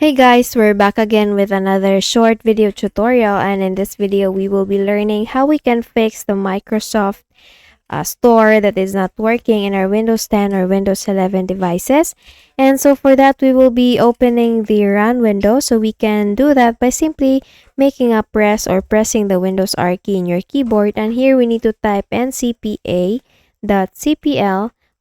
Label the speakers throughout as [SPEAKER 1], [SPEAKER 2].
[SPEAKER 1] Hey guys, we're back again with another short video tutorial, and in this video we will be learning how we can fix the Microsoft Store that is not working in our Windows 10 or Windows 11 devices. And so for that we will be opening the run window. So we can do that by simply making a press or pressing the Windows R key in your keyboard, and here we need to type ncpa.cpl.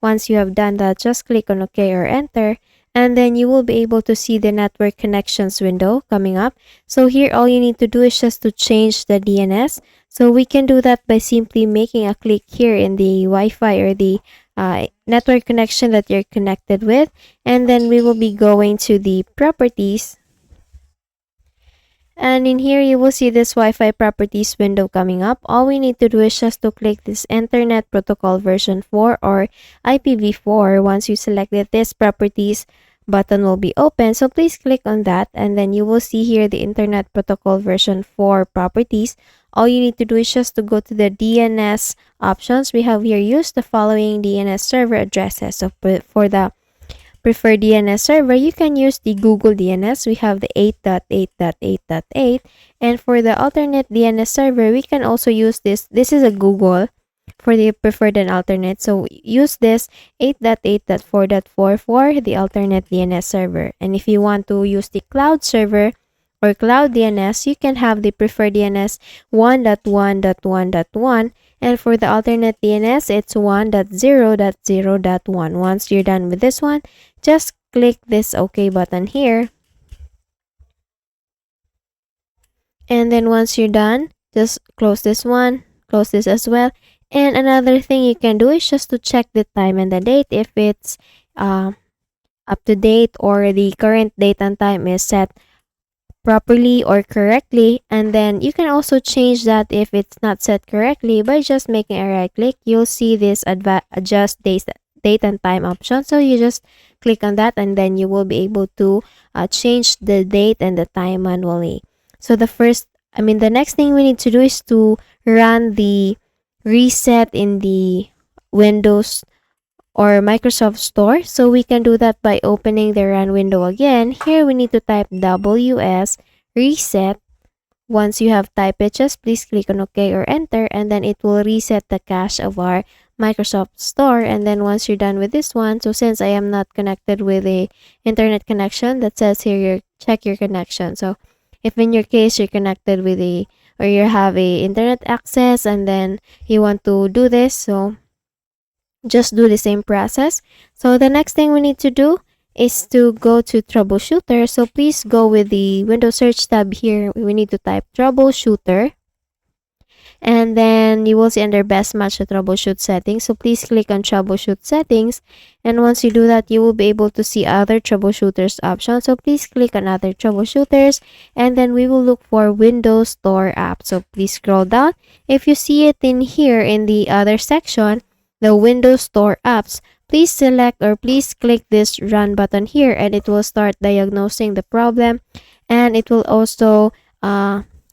[SPEAKER 1] Once you have done that, just click on OK or enter, and then you will be able to see the network connections window coming up. So here all you need to do is just to change the DNS. So we can do that by simply making a click here in the Wi-Fi or the network connection that you're connected with, and then we will be going to the properties, and in here you will see this Wi-Fi properties window coming up. All we need to do is just to click this Internet Protocol version 4 or IPv4. Once you select it, this properties button will be open. So please click on that, and then you will see here the Internet Protocol version 4 properties. All you need to do is just to go to the DNS options. We have here use the following DNS server addresses. So for the preferred DNS server, you can use the Google DNS. We have the 8.8.8.8. And for the alternate DNS server, we can also use this. This is a Google for the preferred and alternate. So use this 8.8.4.4 for the alternate DNS server. And if you want to use the cloud server or cloud DNS, you can have the preferred DNS 1.1.1.1. And for the alternate DNS, it's 1.0.0.1. Once you're done with this one, just click this OK button here. And then once you're done, just close this one, close this as well. And another thing you can do is just to check the time and the date if it's up to date or the current date and time is set properly or correctly. And then you can also change that if it's not set correctly by just making a right click. You'll see this adjust date and time option. So you just click on that, and then you will be able to change the date and the time manually. So the next thing we need to do is to run the reset in the Windows or Microsoft Store. So we can do that by opening the run window again. Here we need to type ws reset. Once you have typed it, just please click on OK or enter, and then it will reset the cache of our Microsoft Store. And then once you're done with this one, so since I am not connected with a internet connection, that says here check your connection. So if in your case you're connected with you have a internet access and then you want to do this, so just do the same process. So the next thing we need to do is to go to troubleshooter. So please go with the Windows search tab here. We need to type troubleshooter, and then you will see under best match the troubleshoot settings. So please click on troubleshoot settings, and once you do that, you will be able to see other troubleshooters options. So please click on other troubleshooters, and then we will look for Windows Store app. So please scroll down. If you see it in here in the other section, the Windows Store apps, please select or please click this run button here, and it will start diagnosing the problem, and it will also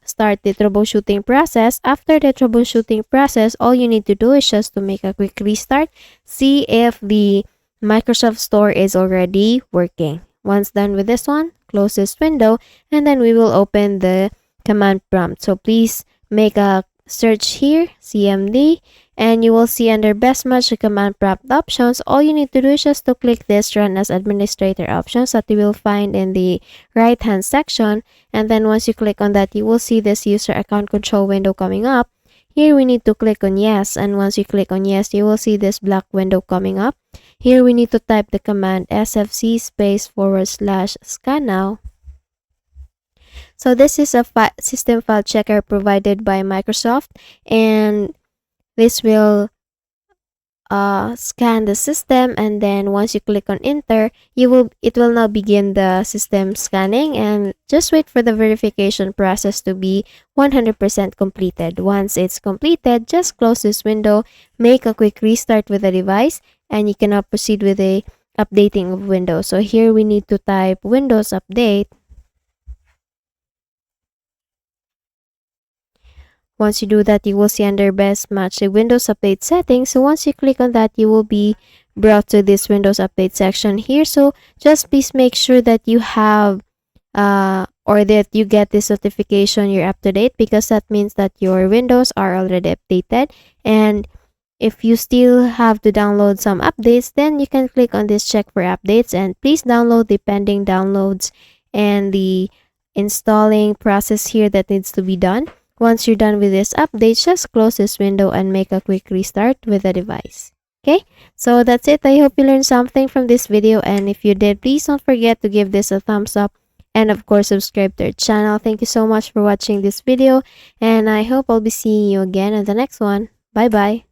[SPEAKER 1] start the troubleshooting process. After the troubleshooting process, all you need to do is just to make a quick restart. See if the Microsoft Store is already working. Once done with this one, close this window, and then we will open the command prompt. So please make a search here, CMD, and you will see under best match the command prompt options. All you need to do is just to click this run as administrator options that you will find in the right hand section, and then once you click on that, you will see this user account control window coming up. Here we need to click on yes, and once you click on yes, you will see this black window coming up. Here we need to type the command sfc /scannow. So this is a system file checker provided by Microsoft, and this will scan the system, and then once you click on enter, it will now begin the system scanning, and just wait for the verification process to be 100% completed. Once it's completed, just close this window, make a quick restart with the device, and you can now proceed with the updating of Windows. So here we need to type Windows Update. Once you do that, you will see under best match the Windows Update settings. So once you click on that, you will be brought to this Windows Update section here. So just please make sure that you have or that you get this notification you're up to date, because that means that your windows are already updated. And if you still have to download some updates, then you can click on this check for updates and please download the pending downloads and the installing process here that needs to be done. Once you're done with this update, just close this window and make a quick restart with the device. Okay, so that's it. I hope you learned something from this video, and if you did, please don't forget to give this a thumbs up and of course subscribe to our channel. Thank you so much for watching this video, and I hope I'll be seeing you again in the next one. Bye bye.